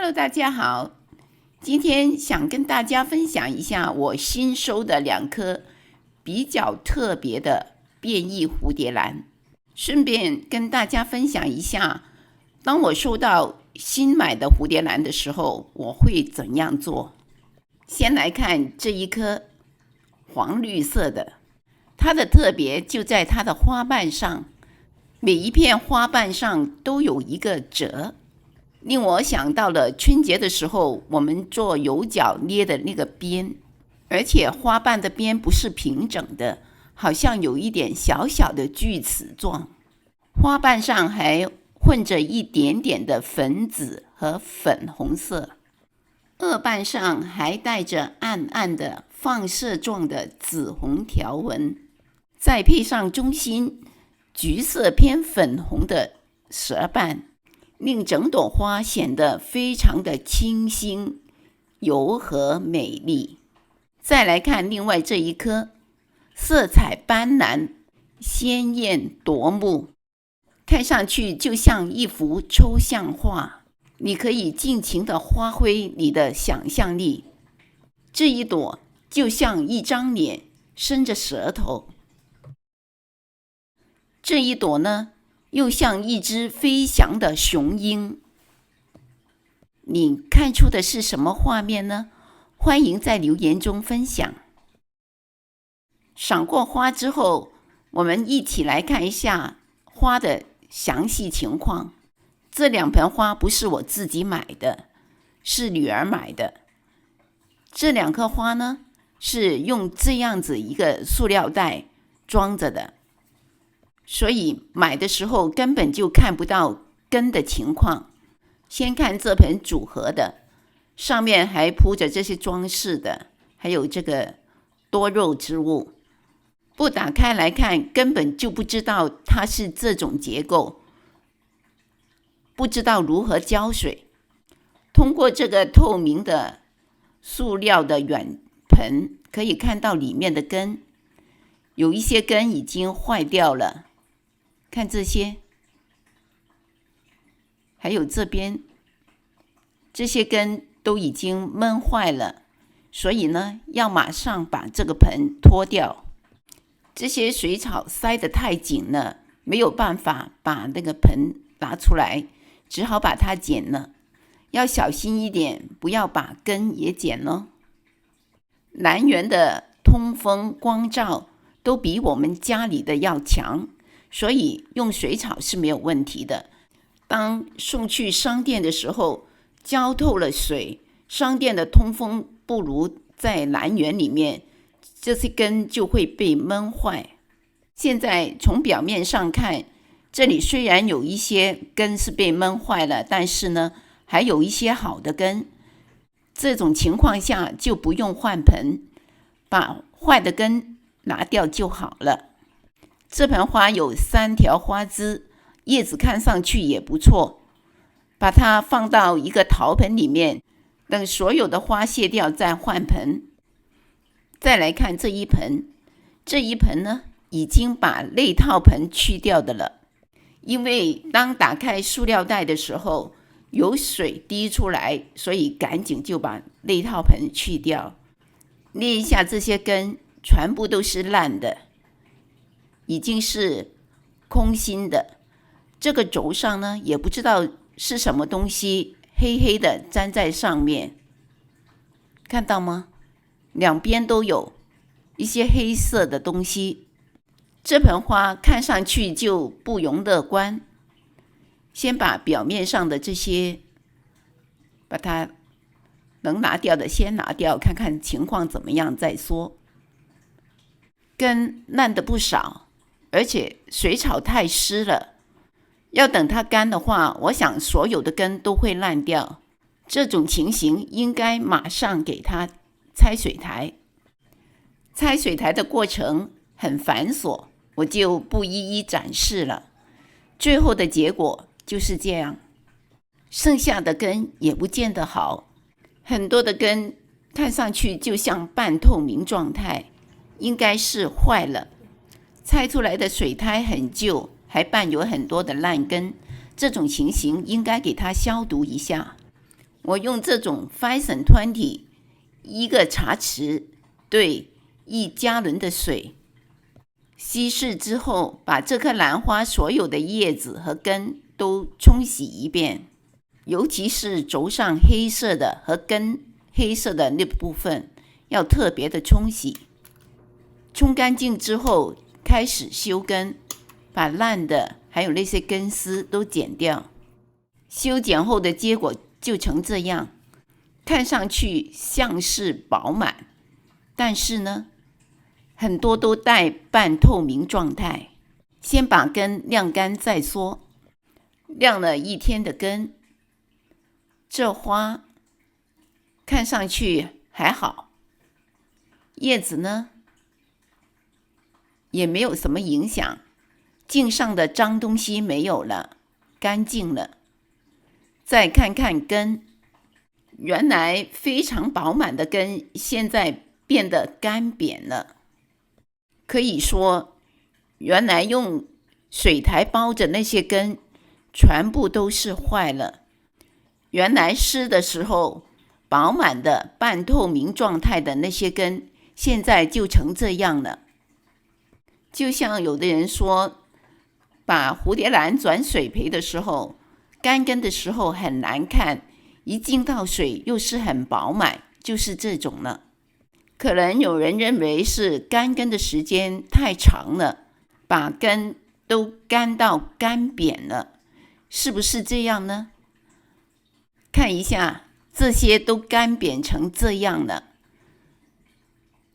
Hello， 大家好，今天想跟大家分享一下我新收的2颗比较特别的变异蝴蝶兰，顺便跟大家分享一下，当我收到新买的蝴蝶兰的时候，我会怎样做。先来看这一颗黄绿色的，它的特别就在它的花瓣上，每一片花瓣上都有一个褶，令我想到了春节的时候我们做油角捏的那个边，而且花瓣的边不是平整的，好像有一点小小的锯齿状，花瓣上还混着一点点的粉紫和粉红色，萼瓣上还带着暗暗的放射状的紫红条纹，再配上中心橘色偏粉红的舌瓣，令整朵花显得非常的清新、柔和美丽。再来看另外这一颗，色彩斑斓、鲜艳夺目，看上去就像一幅抽象画，你可以尽情地发挥你的想象力。这一朵就像一张脸，伸着舌头；这一朵呢，又像一只飞翔的雄鹰。你看出的是什么画面呢？欢迎在留言中分享。赏过花之后，我们一起来看一下花的详细情况。这2盆花不是我自己买的，是女儿买的。这2颗花呢，是用这样子一个塑料袋装着的，所以买的时候根本就看不到根的情况。先看这盆组合的，上面还铺着这些装饰的，还有这个多肉植物，不打开来看根本就不知道它是这种结构，不知道如何浇水。通过这个透明的塑料的圆盆，可以看到里面的根，有一些根已经坏掉了，看这些，还有这边，这些根都已经闷坏了，所以呢，要马上把这个盆脱掉。这些水草塞得太紧了，没有办法把那个盆拿出来，只好把它剪了。要小心一点，不要把根也剪了。兰园的通风光照都比我们家里的要强，所以用水草是没有问题的。当送去商店的时候，浇透了水，商店的通风不如在兰园里面，这些根就会被闷坏。现在从表面上看，这里虽然有一些根是被闷坏了，但是呢，还有一些好的根。这种情况下就不用换盆，把坏的根拿掉就好了。这盆花有3条花枝，叶子看上去也不错，把它放到一个陶盆里面，等所有的花谢掉再换盆。再来看这一盆，这一盆呢，已经把内套盆去掉的了，因为当打开塑料袋的时候，有水滴出来，所以赶紧就把内套盆去掉。捏一下这些根，全部都是烂的，已经是空心的。这个轴上呢，也不知道是什么东西，黑黑的粘在上面，看到吗？两边都有一些黑色的东西。这盆花看上去就不容乐观。先把表面上的这些，把它能拿掉的先拿掉，看看情况怎么样再说。根烂的不少，而且水草太湿了，要等它干的话，我想所有的根都会烂掉。这种情形应该马上给它拆水苔。拆水苔的过程很繁琐，我就不一一展示了。最后的结果就是这样，剩下的根也不见得好，很多的根看上去就像半透明状态，应该是坏了。拆出来的水苔很旧，还伴有很多的烂根，这种情形应该给它消毒一下。我用这种 Phison-20 1个茶匙兑1加仑的水，稀释之后，把这棵兰花所有的叶子和根都冲洗一遍，尤其是轴上黑色的和根黑色的那部分要特别的冲洗。冲干净之后，开始修根，把烂的还有那些根丝都剪掉。修剪后的结果就成这样，看上去像是饱满，但是呢，很多都带半透明状态。先把根晾干再说。晾了1天的根，这花看上去还好，叶子呢也没有什么影响，茎上的脏东西没有了，干净了。再看看根，原来非常饱满的根现在变得干扁了，可以说原来用水苔包着那些根全部都是坏了。原来湿的时候饱满的半透明状态的那些根现在就成这样了。就像有的人说，把蝴蝶兰转水培的时候，干根的时候很难看，一浸到水又是很饱满，就是这种了。可能有人认为是干根的时间太长了，把根都干到干扁了，是不是这样呢？看一下，这些都干扁成这样了，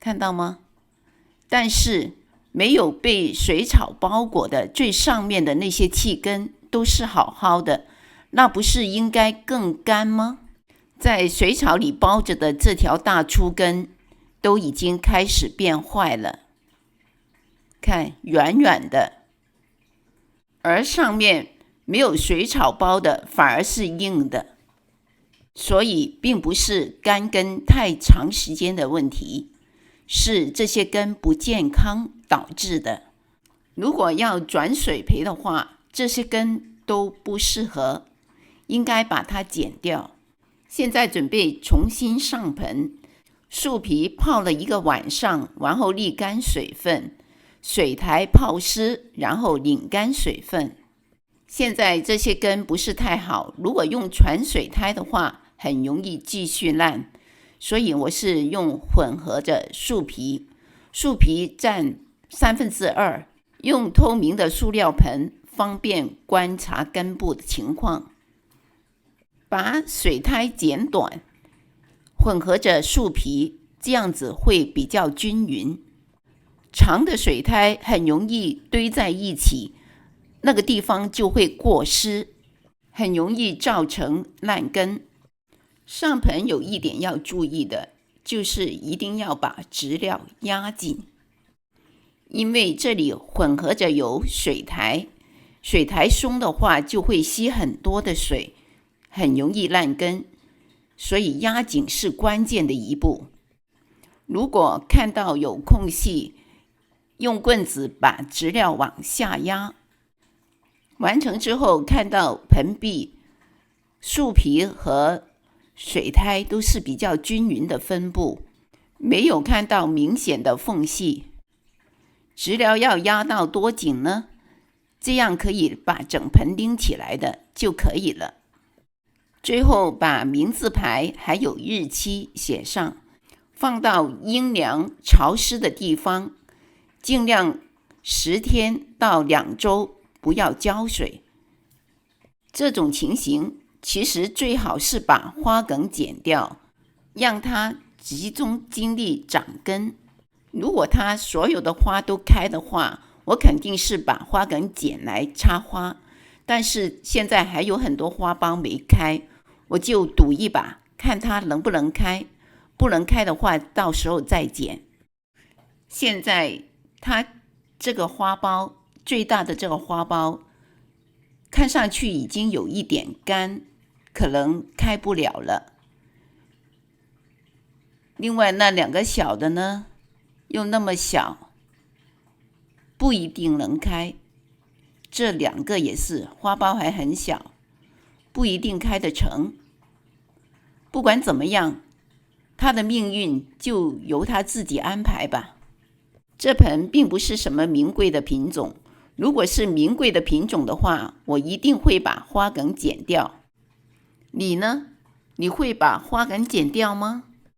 看到吗？但是没有被水草包裹的最上面的那些气根都是好好的，那不是应该更干吗？在水草里包着的这条大粗根都已经开始变坏了，看圆圆的，而上面没有水草包的反而是硬的，所以并不是干根太长时间的问题，是这些根不健康导致的。如果要转水培的话，这些根都不适合，应该把它剪掉。现在准备重新上盆，树皮泡了1个晚上，然后沥干水分，水苔泡湿，然后拧干水分。现在这些根不是太好，如果用传水苔的话，很容易继续烂，所以我是用混合着树皮占2/3，用透明的塑料盆，方便观察根部的情况。把水苔剪短，混合着树皮，这样子会比较均匀。长的水苔很容易堆在一起，那个地方就会过湿，很容易造成烂根。上盆有一点要注意的，就是一定要把植料压紧，因为这里混合着有水苔，水苔松的话就会吸很多的水，很容易烂根，所以压紧是关键的一步。如果看到有空隙，用棍子把植料往下压，完成之后看到盆壁、树皮和水苔都是比较均匀的分布，没有看到明显的缝隙。植料要压到多紧呢？这样可以把整盆拎起来的就可以了。最后把名字牌还有日期写上，放到阴凉潮湿的地方，尽量10天到2周不要浇水。这种情形其实最好是把花梗剪掉，让它集中精力长根。如果它所有的花都开的话，我肯定是把花梗剪来插花，但是现在还有很多花苞没开，我就赌一把，看它能不能开，不能开的话到时候再剪。现在它这个花苞，最大的这个花苞看上去已经有一点干，可能开不了了。另外那2个小的呢，又那么小，不一定能开。这2个也是花苞还很小，不一定开得成。不管怎么样，他的命运就由他自己安排吧。这盆并不是什么名贵的品种，如果是名贵的品种的话，我一定会把花梗剪掉。你呢？你会把花梗剪掉吗？